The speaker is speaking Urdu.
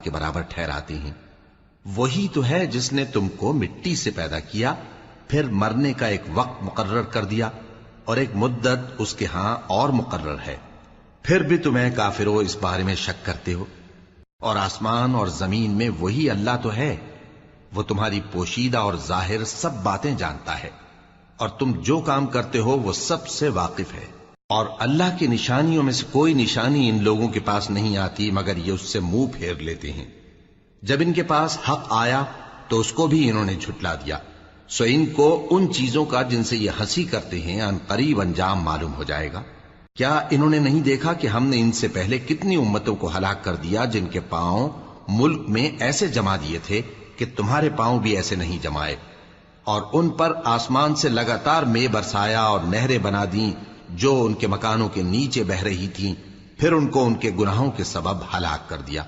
کے برابر ٹھہراتے ہیں۔ وہی تو ہے جس نے تم کو مٹی سے پیدا کیا، پھر مرنے کا ایک وقت مقرر کر دیا اور ایک مدت اس کے ہاں اور مقرر ہے، پھر بھی تمہیں کافروں اس بارے میں شک کرتے ہو۔ اور آسمان اور زمین میں وہی اللہ تو ہے، وہ تمہاری پوشیدہ اور ظاہر سب باتیں جانتا ہے، اور تم جو کام کرتے ہو وہ سب سے واقف ہے۔ اور اللہ کی نشانیوں میں سے کوئی نشانی ان لوگوں کے پاس نہیں آتی مگر یہ اس سے منہ پھیر لیتے ہیں۔ جب ان کے پاس حق آیا تو اس کو بھی انہوں نے جھٹلا دیا، سو ان کو ان چیزوں کا جن سے یہ ہنسی کرتے ہیں ان قریب انجام معلوم ہو جائے گا۔ کیا انہوں نے نہیں دیکھا کہ ہم نے ان سے پہلے کتنی امتوں کو ہلاک کر دیا جن کے پاؤں ملک میں ایسے جما دیے تھے کہ تمہارے پاؤں بھی ایسے نہیں جمائے، اور ان پر آسمان سے لگاتار مے برسایا اور نہریں بنا دیں جو ان کے مکانوں کے نیچے بہہ رہی تھیں، پھر ان کو ان کے گناہوں کے سبب ہلاک کر دیا۔